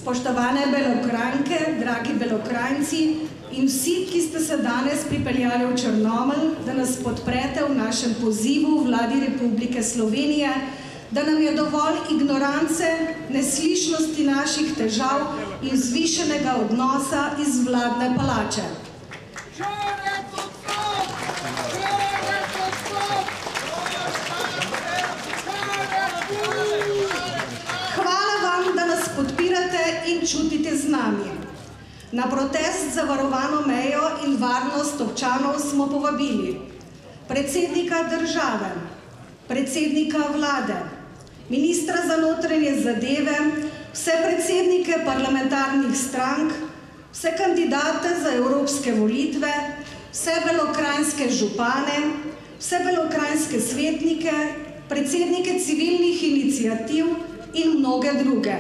Spoštovane Belokranjke, dragi Belokranjci in vsi, ki ste se danes pripeljali v Črnomelj, da nas podprete v našem pozivu Vladi Republike Slovenije, da nam je dovolj ignorance, neslišnosti naših težav in vzvišenega odnosa iz vladne palače. Hvala vam, da nas podpirate in čutite z nami. Na protest za varovano mejo in varnost občanov smo povabili predsednika države, predsednika vlade, ministra za notranje zadeve, vse predsednike parlamentarnih strank, vse kandidate za evropske volitve, vse belokranjske župane, vse belokranjske svetnike, predsednike civilnih iniciativ in mnoge druge.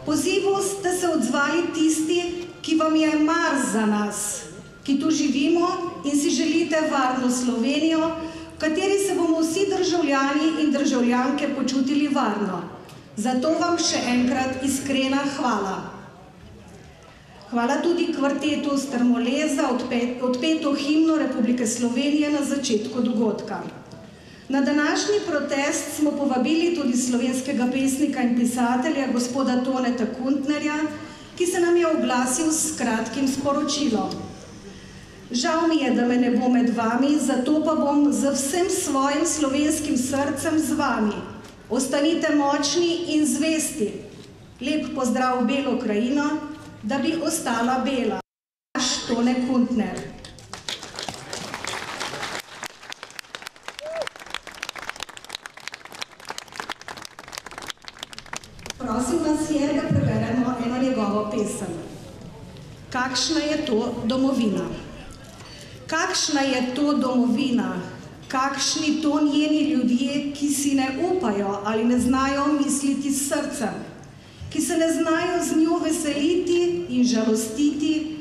Pozivu ste se odzvali tisti, ki vam je mar za nas, ki tu živimo in si želite varno Slovenijo, v kateri se bomo vsi državljani in državljanke počutili varno. Zato vam še enkrat iskrena hvala. Hvala tudi kvartetu Strmole za odpeto himno Republike Slovenije na začetku dogodka. Na današnji protest smo povabili tudi slovenskega pesnika in pisatelja gospoda Toneta Kuntnerja, ki se nam je oglasil s kratkim sporočilom. Žal mi je, da me ne bo med vami, zato pa bom z vsem svojim slovenskim srcem z vami. Ostanite močni in zvesti. Lep pozdrav v Belo krajino, da bi ostala bela. Naš Tone Kuntner. Prosim vas je, da preberemo eno njegovo pesem. Kakšna je to domovina? Kakšna je to domovina? Kakšni to njeni ljudje, ki si ne upajo ali ne znajo misliti s srcem, ki se ne znajo z njo veseliti in žalostiti,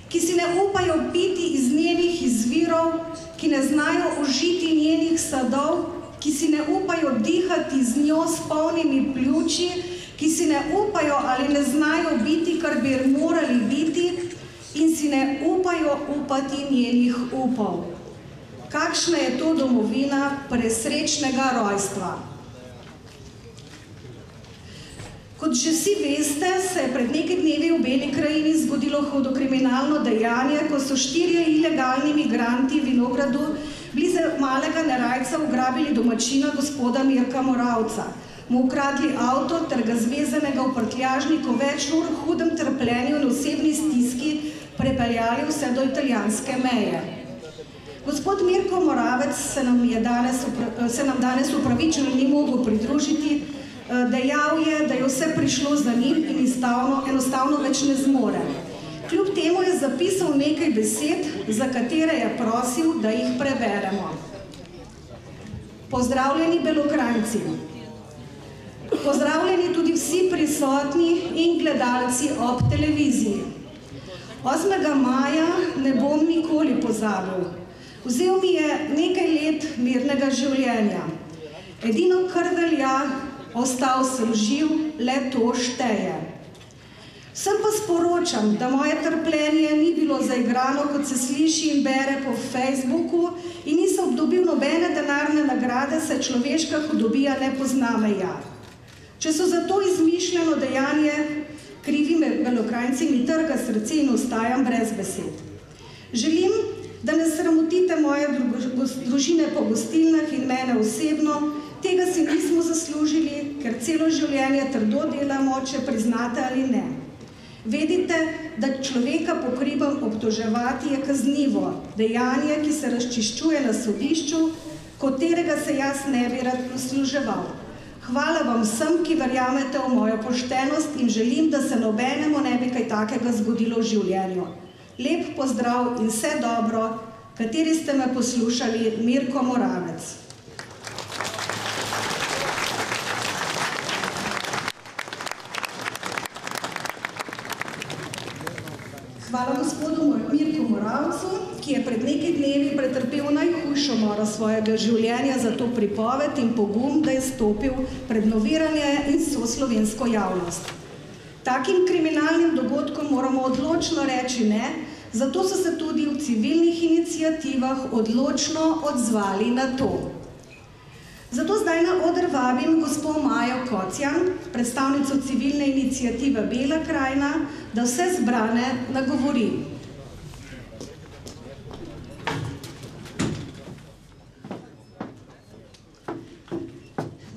ki si ne upajo piti iz njenih izvirov, ki ne znajo užiti njenih sadov, ki si ne upajo dihati z njo s polnimi pljuči, ki si ne upajo ali ne znajo biti, kar bi morali biti, in si ne upajo upati njenih upov. Kakšna je to domovina presrečnega rojstva? Kot že vsi veste, se je pred nekaj dnevi v Beli krajini zgodilo hudokriminalno dejanje, ko so 4 ilegalni migranti v Vinogradu blizu Malega Nerajca ugrabili domačina gospoda Mirka Moravca, mu ukradli avto ter ga zvezanega v prtljažniku več ur v hudem trpljenju in osebni stiski prepeljali vse do italijanske meje. Gospod Mirko Moravec se nam danes upravičeno ni mogel pridružiti, dejal je, da je vse prišlo za njim in enostavno več ne zmore. Kljub temu je zapisal nekaj besed, za katere je prosil, da jih preberemo. Pozdravljeni Belokranjci. Pozdravljeni tudi vsi prisotni in gledalci ob televiziji. 8. maja ne bom nikoli pozabil. Vzel mi je nekaj let mirnega življenja. Edino, kar velja, ostal sem živ, le to šteje. Vsem pa sporočam, da moje trpljenje ni bilo zaigrano, kot se sliši in bere po Facebooku, in nisem dobil nobene denarne nagrade, saj človeška hudobija ne pozna meja. Če so za to izmišljeno dejanje krivi Belokranjci, mi trga srce in ostajam brez besed. Želim, da ne sramotite moje družine po gostilnah in mene osebno, tega si nismo zaslužili, ker celo življenje trdo delamo, če priznate ali ne. Vedite, da človeka po krivem obtoževati je kaznivo, dejanje, ki se razčiščuje na sodišču, katerega se jaz ne bi rad posluževal. Hvala vam vsem, ki verjamete v mojo poštenost in želim, da se nobenemu ne bi kaj takega zgodilo v življenju. Lep pozdrav in vse dobro, kateri ste me poslušali, Mirko Moravec. Hvala gospodu Mirku Moravcu, ki je pred nekaj dnevi pretrpel najhujšo moro svojega življenja za to pripoved in pogum, da je stopil pred noviranje in vso slovensko javnost. Takim kriminalnim dogodkom moramo odločno reči ne, zato so se tudi v civilnih iniciativah odločno odzvali na to. Zato zdaj na oder vabim gospo Majo Kocjan, predstavnico civilne iniciative Bela krajina, da vse zbrane nagovori.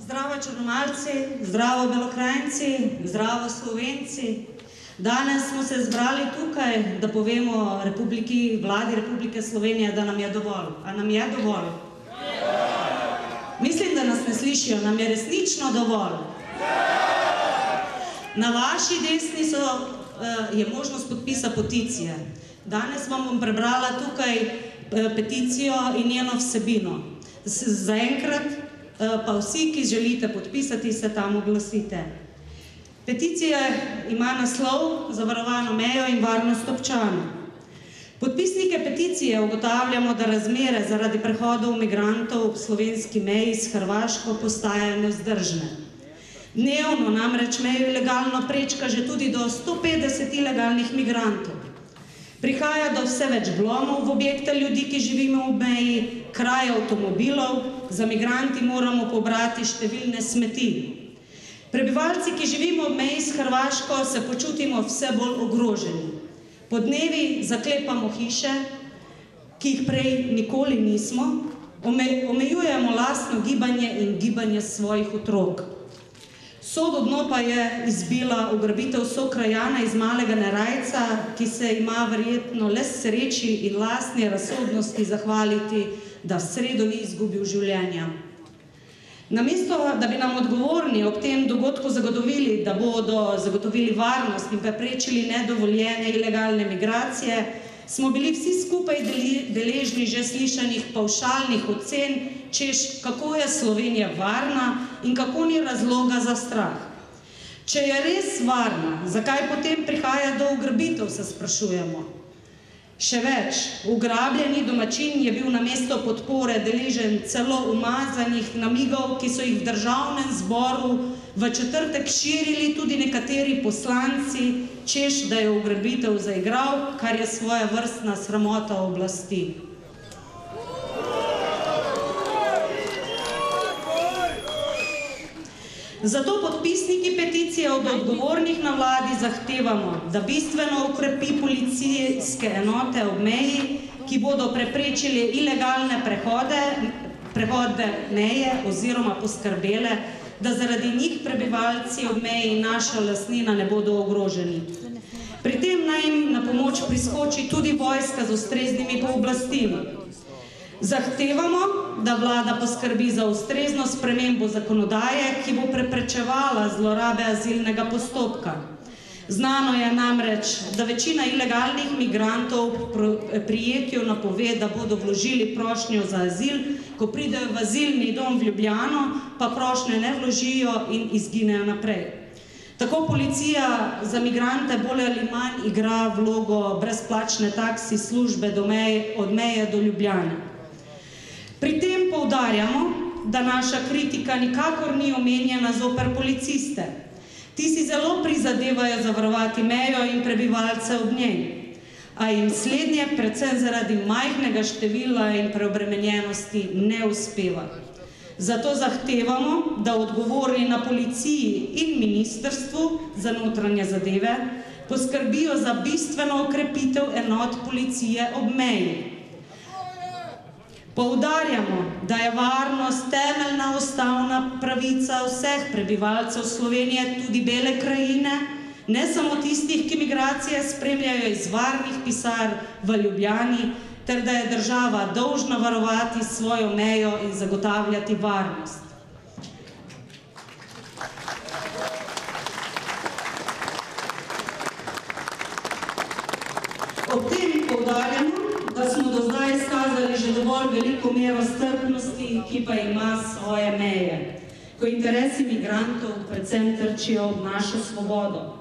Zdravo Črnomaljci, zdravo Belokranjci, zdravo Slovenci. Danes smo se zbrali tukaj, da povemo vladi Republike Slovenije, da nam je dovolj. A nam je dovolj? Mislim, da nas ne slišijo. Nam je resnično dovolj? Na vaši desni je možnost podpisa peticije. Danes vam bom prebrala tukaj peticijo in njeno vsebino. Zaenkrat pa vsi, ki želite podpisati, se tam oglasite. Peticija ima naslov Zavarovano mejo in varnost občanov. Podpisnike peticije ugotavljamo, da razmere zaradi prehodov migrantov ob slovenski meji s Hrvaško postajajo nevzdržne. Dnevno namreč mejo ilegalno prečka že tudi do 150 ilegalnih migrantov. Prihaja do vse več vlomov v objekte ljudi, ki živimo ob meji, kraje avtomobilov, za migranti moramo pobrati številne smeti. Prebivalci, ki živimo ob meji s Hrvaško, se počutimo vse bolj ogroženi. Podnevi zaklepamo hiše, ki jih prej nikoli nismo, omejujemo lastno gibanje in gibanje svojih otrok. Sodo dno pa je izbila ugrabitev sokrajana iz Malega Nerajca, ki se ima verjetno le sreči in lastni razsodnosti zahvaliti, da v sredo ni izgubil življenja. Namesto, da bi nam odgovorni ob tem dogodku zagotovili, da bodo zagotovili varnost in preprečili nedovoljene ilegalne migracije, smo bili vsi skupaj deležni že slišanih pavšalnih ocen, češ kako je Slovenija varna in kako ni razloga za strah. Če je res varna, zakaj potem prihaja do ugrabitev, se sprašujemo. Še več, ugrabljeni domačin je bil namesto podpore deležen celo umazanih namigov, ki so jih v državnem zboru v četrtek širili tudi nekateri poslanci, češ, da je ugrabitev zaigral, kar je svojevrstna sramota oblasti. Zato podpisniki peticije od odgovornih na vladi zahtevamo, da bistveno ukrepi policijske enote ob meji, ki bodo preprečili ilegalne prehode meje oziroma poskrbele, da zaradi njih prebivalci ob meji in naša lastnina ne bodo ogroženi. Pri tem naj jim na pomoč priskoči tudi vojska z ustreznimi pooblastili. Zahtevamo, da vlada poskrbi za ustrezno spremembo zakonodaje, ki bo preprečevala zlorabe azilnega postopka. Znano je namreč, da večina ilegalnih migrantov prijetju napove, da bodo vložili prošnjo za azil, ko pridejo v azilni dom v Ljubljano, pa prošnje ne vložijo in izginejo naprej. Tako policija za migrante bolj ali manj igra vlogo brezplačne taksi službe od meje do Ljubljane. Pri tem poudarjamo, da naša kritika nikakor ni omenjena zoper policiste. Ti si zelo prizadevajo zavarovati mejo in prebivalce ob njej, a jim slednje predvsem zaradi majhnega števila in preobremenjenosti ne uspeva. Zato zahtevamo, da odgovorni na policiji in ministrstvu za notranje zadeve poskrbijo za bistveno okrepitev enot policije ob meji. Poudarjamo, da je varnost temeljna ustavna pravica vseh prebivalcev Slovenije, tudi Bele krajine, ne samo tistih, ki migracije spremljajo iz varnih pisarn v Ljubljani, ter da je država dolžna varovati svojo mejo in zagotavljati varnost. Ob tem poudarjamo, da smo do zdaj izkazali že dovolj veliko mero strpnosti, ki pa ima svoje meje, ko interesi migrantov predvsem trčijo ob našo svobodo.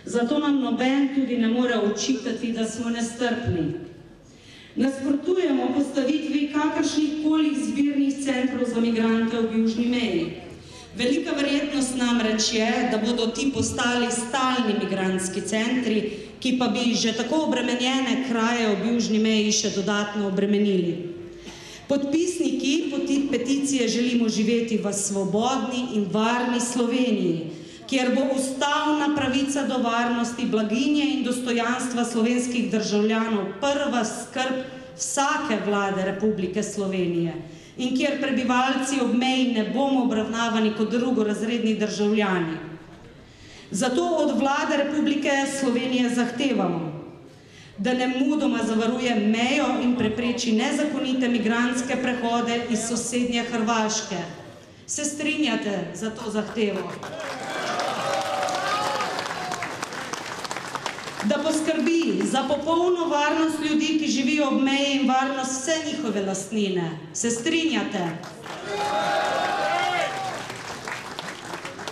Zato nam noben tudi ne more očitati, da smo nestrpni. Nasprotujemo postavitvi kakršnih koli zbirnih centrov za migrante ob južni meji. Velika verjetnost namreč je, da bodo ti postali stalni migrantski centri, ki pa bi že tako obremenjene kraje ob južni meji še dodatno obremenili. Podpisniki peticije želimo živeti v svobodni in varni Sloveniji, kjer bo ustavna pravica do varnosti, blaginje in dostojanstva slovenskih državljanov prva skrb vsake vlade Republike Slovenije in kjer prebivalci ob meji ne bomo obravnavani kot drugorazredni državljani. Zato od vlade Republike Slovenije zahtevamo, da nemudoma zavaruje mejo in prepreči nezakonite migrantske prehode iz sosednje Hrvaške. Se strinjate za to zahtevo? Da poskrbi za popolno varnost ljudi, ki živijo ob meji in varnost vse njihove lastnine. Se strinjate?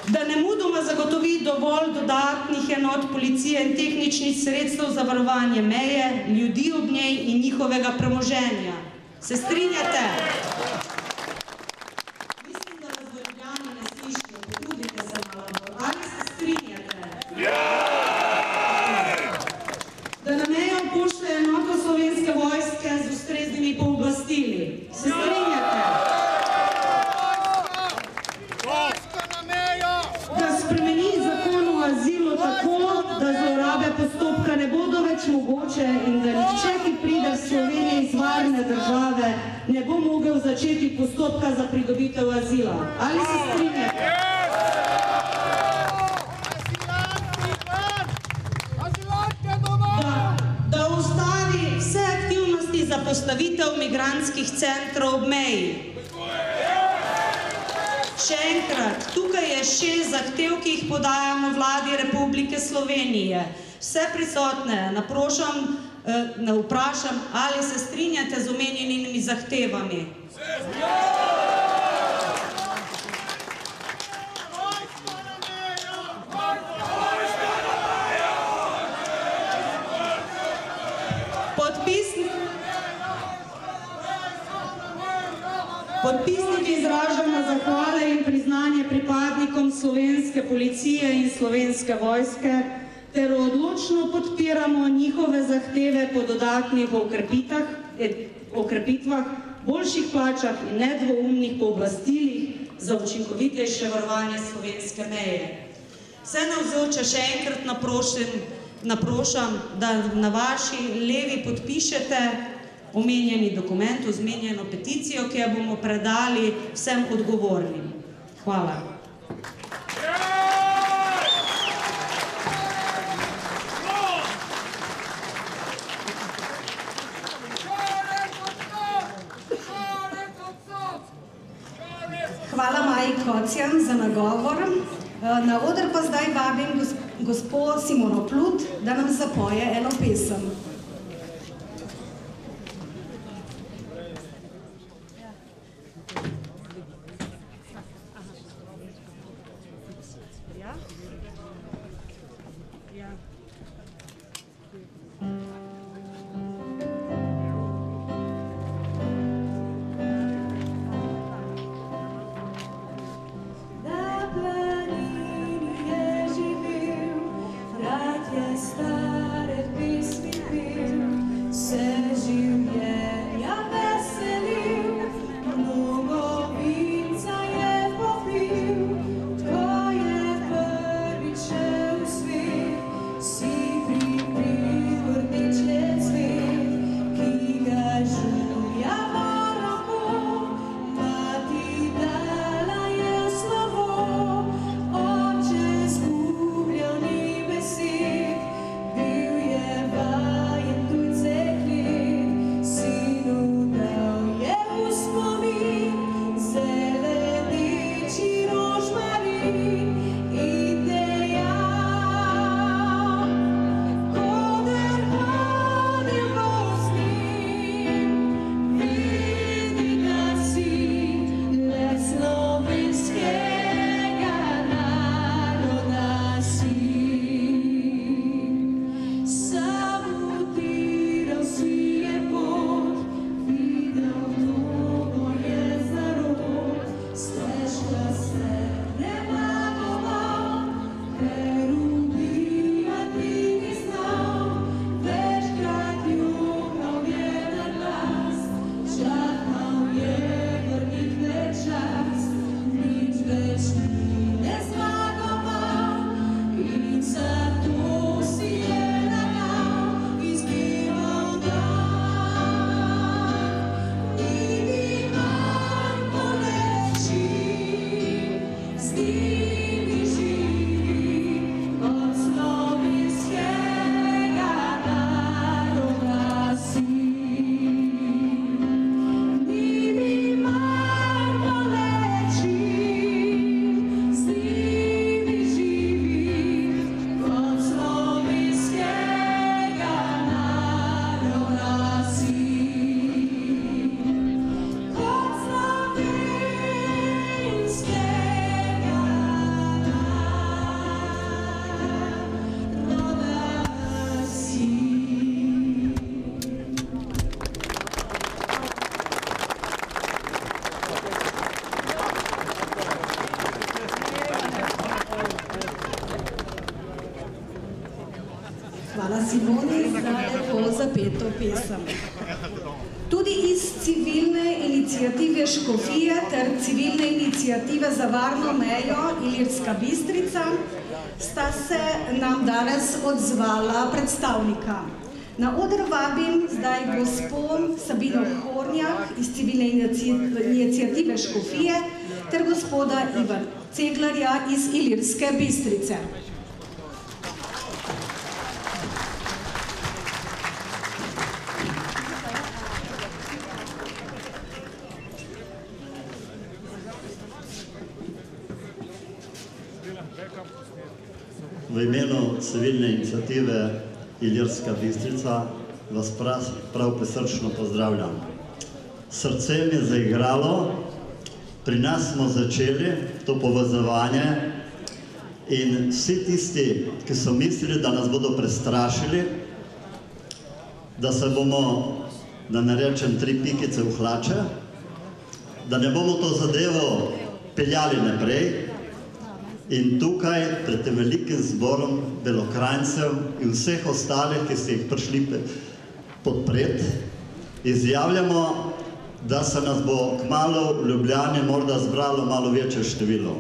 Da nemudoma zagotovi dovolj dodatnih enot policije in tehničnih sredstev za varovanje meje, ljudi ob njej in njihovega premoženja. Se strinjate? Mislim, da vas v Ljubljani ne slišijo, potrudite se malo. Ali se strinjate? Da na mejo pošlje enoto Slovenske vojske z ustreznimi pooblastili. Se strinjate? Spremeni zakon o azilu tako, da zlorabe postopka ne bodo več mogoče in da nihče, ki pride v Sloveniji iz varne države, ne bo mogel začeti postopka za pridobitev azila. Ali se strinjate? Da ustavi vse aktivnosti za postavitev migrantskih centrov ob meji. Še enkrat, tukaj je 6 zahtev, ki jih podajamo vladi Republike Slovenije. Vse prisotne vprašam, ali se strinjate z omenjenimi zahtevami. Podpisniki izražamo zahvale in priznanje pripadnikom slovenske policije in slovenske vojske ter odločno podpiramo njihove zahteve po dodatnih okrepitvah, boljših plačah in nedvoumnih pooblastilih za učinkovitejše varovanje slovenske meje. Vse navzoče še enkrat naprošam, da na vaši levi podpišete omenjeni dokument, omenjeno peticijo, ki jo bomo predali vsem odgovornim. Hvala. Hvala Maji Kocjan za nagovor. Na oder pa zdaj vabim gospo Simono Plut, da nam zapoje eno pesem. Stare pismi pesem. Tudi iz civilne iniciative Škofije ter civilne iniciative za varno mejo Ilirska Bistrica sta se nam danes odzvala predstavnika. Na oder vabim zdaj gospo Sabino Hornjak iz civilne iniciative Škofije ter gospoda Ivan Ceglarja iz Ilirske Bistrice. V imenu civilne iniciative Ilirska Bistrica vas prav prisrčno pozdravljam. Srce mi je zaigralo, pri nas smo začeli to povezovanje in vsi tisti, ki so mislili, da nas bodo prestrašili, da se bomo, da ne rečem, 3 pikice v hlače, da ne bomo to zadevo peljali naprej, in tukaj pred tem velikim zborom Belokranjcev in vseh ostalih, ki ste jih prišli podpreti, izjavljamo, da se nas bo kmalu v Ljubljani morda zbralo malo večje število.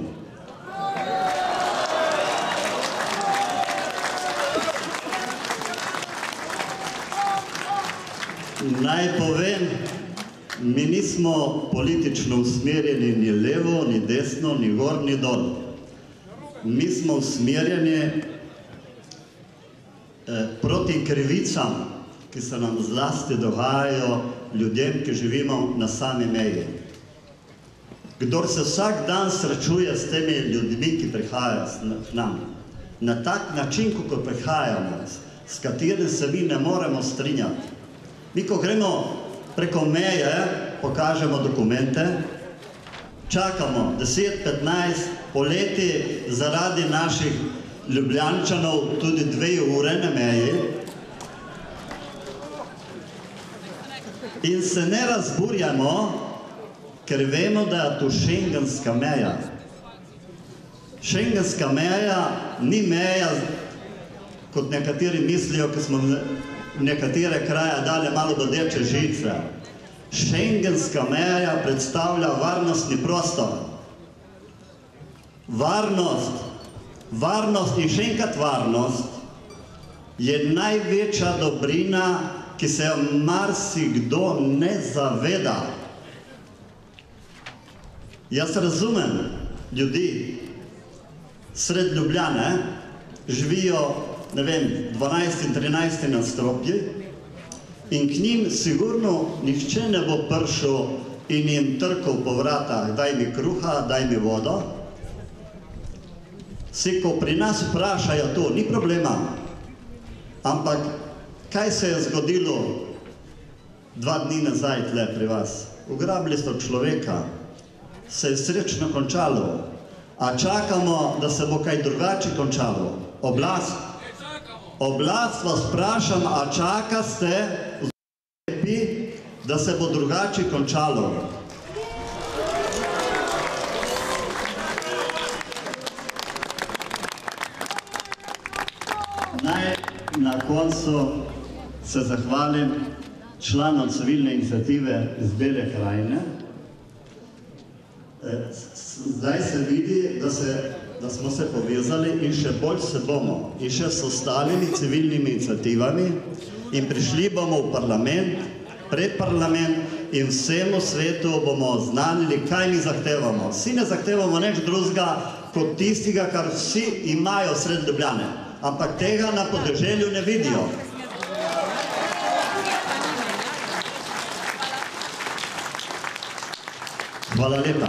Naj povem, mi nismo politično usmerjeni ni levo, ni desno, ni gor, ni dol. Mi smo usmerjeni proti krivicam, ki se nam zlasti dogajajo ljudem, ki živimo na sami meji. Kdor se vsak dan srečuje s temi ljudmi, ki prihajajo k nam, na tak način, kako prihajamo, s katerim se mi ne moremo strinjati. Mi, ko gremo preko meje, pokažemo dokumente, čakamo 10-15 poleti zaradi naših Ljubljančanov tudi 2 ure na meji in se ne razburjamo, ker vemo, da je to šengenska meja. Šengenska meja ni meja, kot nekateri mislijo, ki smo v nekatere kraje dali malo bodeče žice. Šengenska meja predstavlja varnostni prostor. Varnost in še enkrat varnost je največja dobrina, ki se jo marsikdo ne zaveda. Jaz razumem ljudi sred Ljubljane, živijo, ne vem, 12 in 13 nadstropji in k njim sigurno nihče ne bo prišel in jim trkal po vratah, daj mi kruha, daj mi vodo. Vsi, ko pri nas vprašajo to, ni problema. Ampak, kaj se je zgodilo 2 dni nazaj tle pri vas? Ugrabili so človeka, se je srečno končalo. A čakamo, da se bo kaj drugače končalo? Oblast? Oblast vas vprašam, a čakate, da se bo drugače končalo? Naj na koncu se zahvalim članom civilne iniciative iz Bele krajine. Zdaj se vidi, da smo se povezali in še bolj se bomo in še s ostalimi civilnimi iniciativami in prišli bomo v parlament, pred parlament in vsemu svetu bomo oznanili, kaj mi zahtevamo. Vsi ne zahtevamo nič drugega kot tistega, kar vsi imajo sred Ljubljane. Ampak tega na podeželju ne vidijo. Hvala lepa.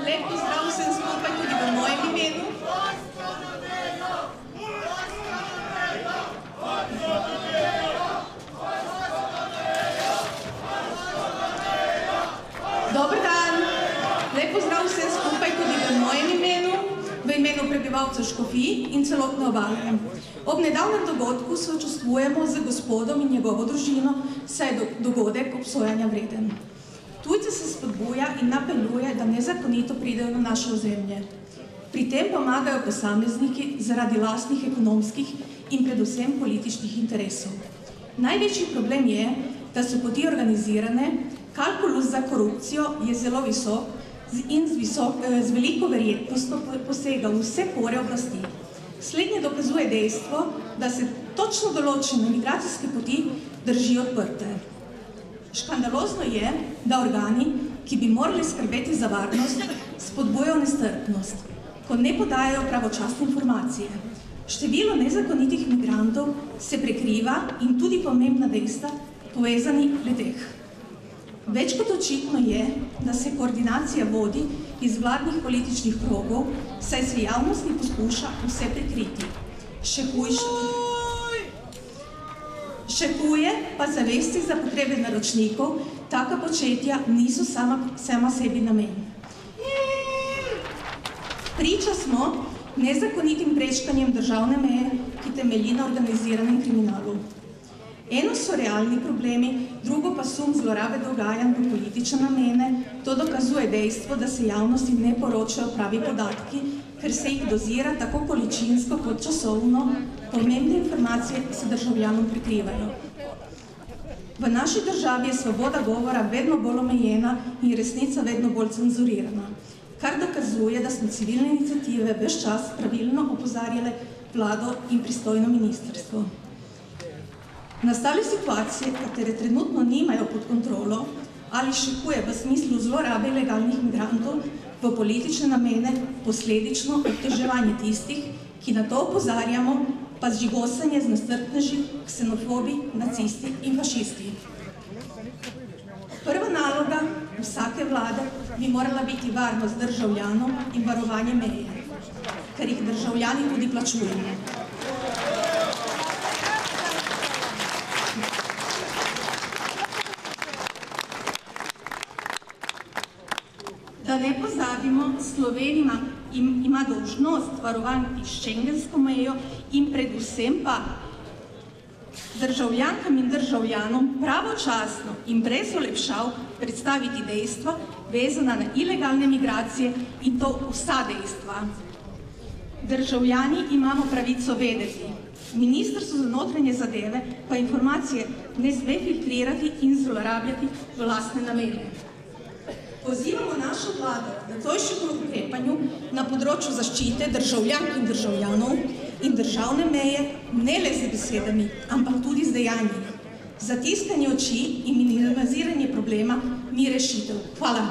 Lep pozdrav vsem skupaj tudi v mojem imenu. Dober dan. Lep pozdrav vsem skupaj tudi v mojem imenu, v imenu prebivalcev Škofij in celotne Obale. Ob nedavnem dogodku sočustvujemo z gospodom in njegovo družino, saj je dogodek obsojanja vreden. Tujce se spodbuja in napeljuje, da nezakonito pridejo na naše ozemlje. Pri tem pomagajo posamezniki zaradi lastnih ekonomskih in predvsem političnih interesov. Največji problem je, da so poti organizirane, kalkulus za korupcijo je zelo visok in z veliko verjetnostjo posega v vse pore oblasti. Slednje dokazuje dejstvo, da se točno določene migracijske poti držijo odprte. Škandalozno je, da organi, ki bi morali skrbeti za varnost, spodbujajo nestrpnost, ko ne podajajo pravočasne informacije. Število nezakonitih migrantov se prekriva in tudi pomembna dejstva povezani le-teh. Več kot očitno je, da se koordinacija vodi iz vladnih političnih krogov, saj se javnost ne poskuša vse prekriti. Še huje pa zavesti za potrebe naročnikov, taka početja niso sama sebi namen. Priča smo nezakonitim prečkanjem državne meje, ki temelji na organiziranem kriminalu. Eno so realni problemi, drugo pa sum zlorabe dogajanj v politične namene. To dokazuje dejstvo, da se javnosti ne poročajo pravi podatki, ker se jih dozira tako količinsko kot časovno, pomembne informacije se državljanom prikrivajo. V naši državi je svoboda govora vedno bolj omejena in resnica vedno bolj cenzurirana, kar dokazuje, da smo civilne iniciative ves čas pravilno opozarjale vlado in pristojno ministrstvo. Nastale situacije, katere trenutno nimajo pod kontrolo ali še huje v smislu zlorabe ilegalnih migrantov v politične namene, posledično obteževanje tistih, ki na to opozarjamo, pa zžigosanje z nestrpneži, ksenofobi, nacisti in fašisti. Prva naloga vsake vlade bi morala biti varnost državljanov in varovanje meje, ker jih državljani tudi plačujemo. Da ne pozabimo, Slovenija ima dolžnost varovati šengensko mejo in predvsem pa državljankam in državljanom pravočasno in brez olepšav predstaviti dejstva vezana na ilegalne migracije in to vsa dejstva. Državljani imamo pravico vedeti. Ministrstvo za notranje zadeve pa informacije ne sme filtrirati in zlorabljati v lastne namene. Pozivamo našo vlado k takojšnjemu ukrepanju na področju zaščite državljank in državljanov in državne meje ne le z besedami, ampak tudi z dejanji. Zatiskanje oči in minimiziranje problema ni rešitev. Hvala.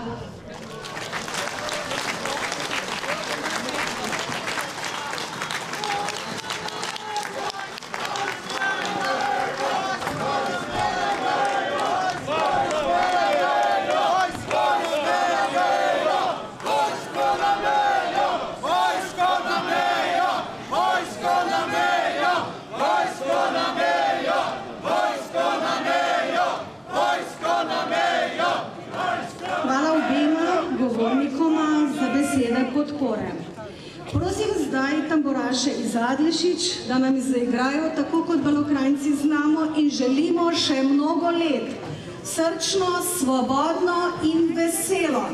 Podpore. Prosim zdaj tamburaše iz Adlešič, da nam zaigrajo tako, kot Belokranjci znamo in želimo še mnogo let. Srčno, svobodno in veselo.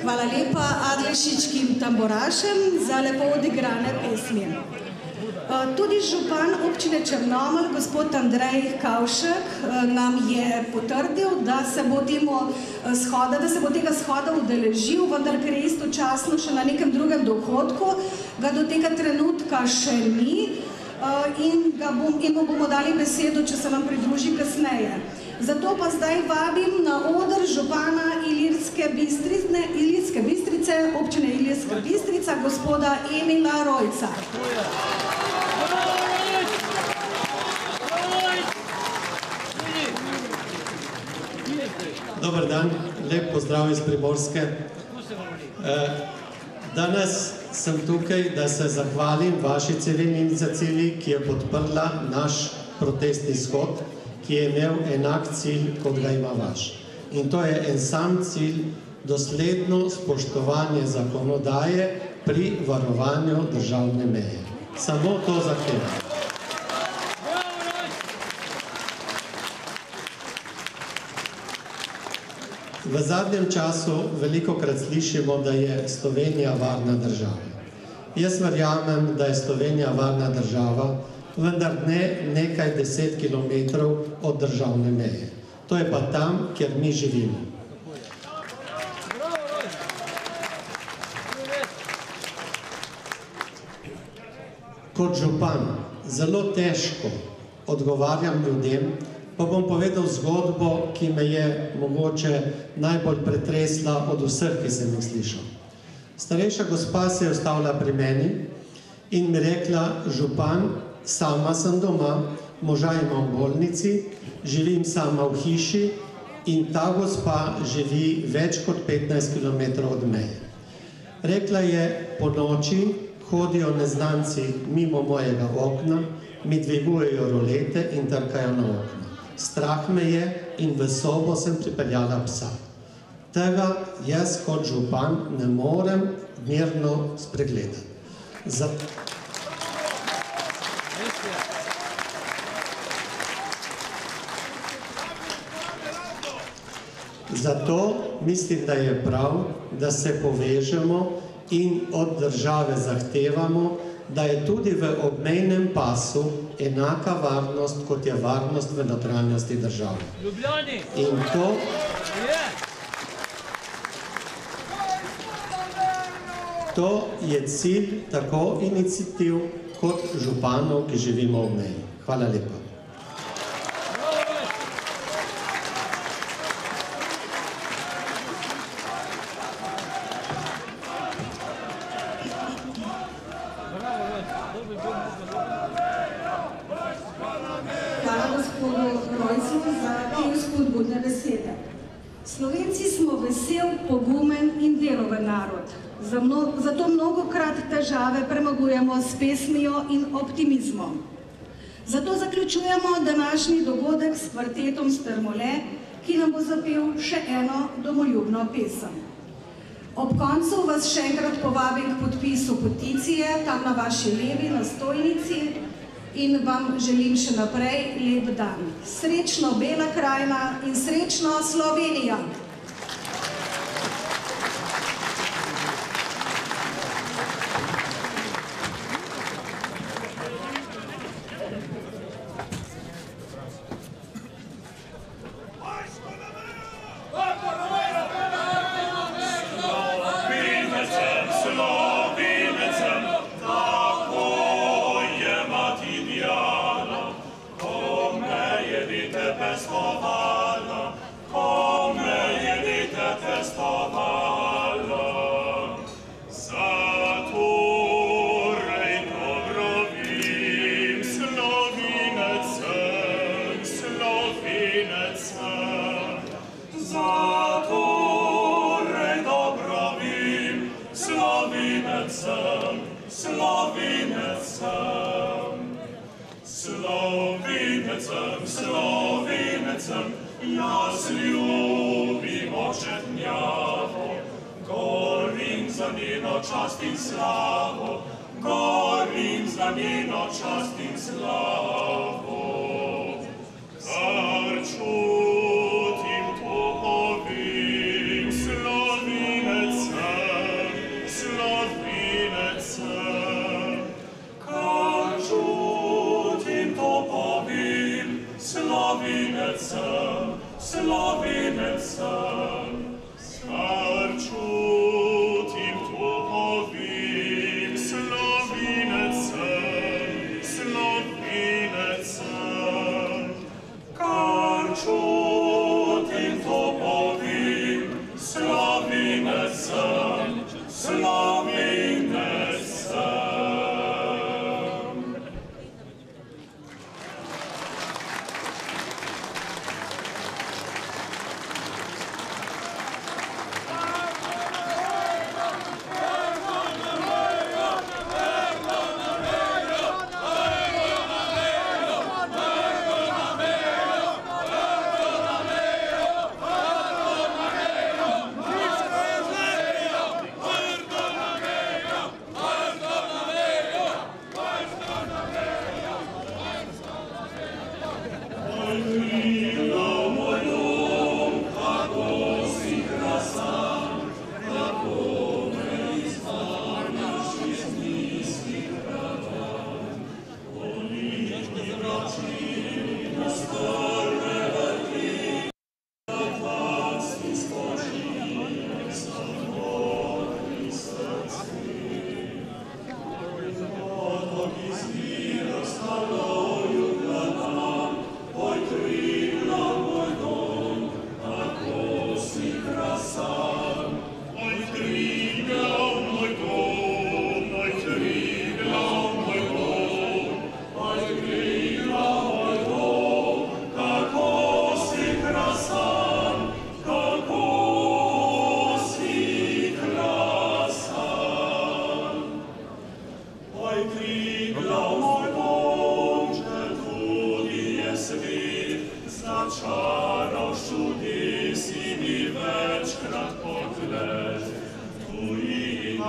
Hvala lepa Adlešičkim tamburašem za lepo odigrane pesmi. Tudi župan občine Črnomelj, gospod Andrej Kavšek, nam je potrdil, da se bo tega shoda udeležil, vendar ker je istočasno še na nekem drugem dohodku, ga do tega trenutka še ni in mu bomo dali besedo, če se nam pridruži kasneje. Zato pa zdaj vabim na oder župana Ilirske Bistrice, občine Ilirska Bistrica, gospoda Emila Rojca. Dober dan, lep pozdrav iz Primorske. Danes sem tukaj, da se zahvalim vaši civilni iniciativi, ki je podprla naš protestni shod, ki je imel enak cilj, kot ga ima vaš. In to je en sam cilj, dosledno spoštovanje zakonodaje pri varovanju državne meje. Samo to zahtevam. V zadnjem času velikokrat slišimo, da je Slovenija varna država. Jaz verjamem, da je Slovenija varna država, vendar ne nekaj 10 kilometrov od državne meje. To je pa tam, kjer mi živimo. Kot župan zelo težko odgovarjam ljudem, pa bom povedal zgodbo, ki me je mogoče najbolj pretresla od vseh, ki sem jih slišal. Starejša gospa se je ustavila pri meni in mi rekla: župan, sama sem doma, moža imam v bolnici, živim sama v hiši in ta gospa živi več kot 15 km od meje. Rekla je: po noči hodijo neznanci mimo mojega okna, mi dvigujejo rolete in trkajo na okna. Strah me je in v sobo sem pripeljala psa. Tega jaz kot župan ne morem mirno spregledati. Zato mislim, da je prav, da se povežemo in od države zahtevamo, da je tudi v obmejnem pasu enaka varnost, kot je varnost v notranjosti države. In to je cilj tako iniciativ kot županov, ki živimo v meji. Hvala lepa. Hvala gospodu Rojcu za te spodbudne besede. Slovenci smo vesel, pogumen in deloven narod. Zato mnogokrat težave premagujemo s pesmijo in optimizmom. Zato zaključujemo današnji dogodek s kvartetom Strmole, ki nam bo zapel še eno domoljubno pesem. Ob koncu vas še enkrat povabim k podpisu peticije, tam na vaši levi, na stojnici, in vam želim še naprej lep dan. Srečno Bela krajina in srečno Slovenija! Slovenecem, jaz ljubim očetnjavo, gorim za njeno čast in slavo, gorim za njeno čast in slavo. Kar čutim, to povim Slovenecem.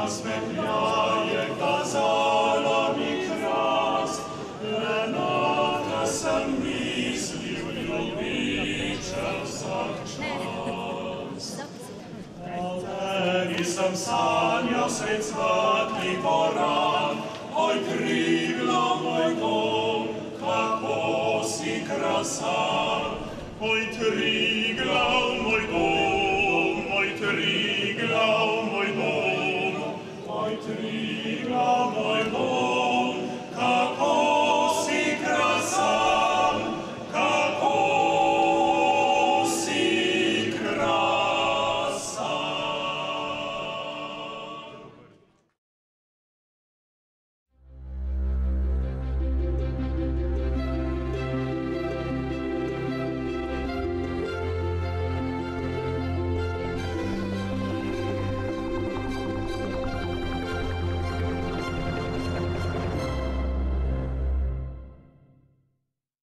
razvetljaje kazala mi krast, le na te sem mislil ljubičev vsak čas. O tebi sem sanjal sred svetlih goran, oj Triglav moj dom, kako si krasan. Oj Triglav moj dom,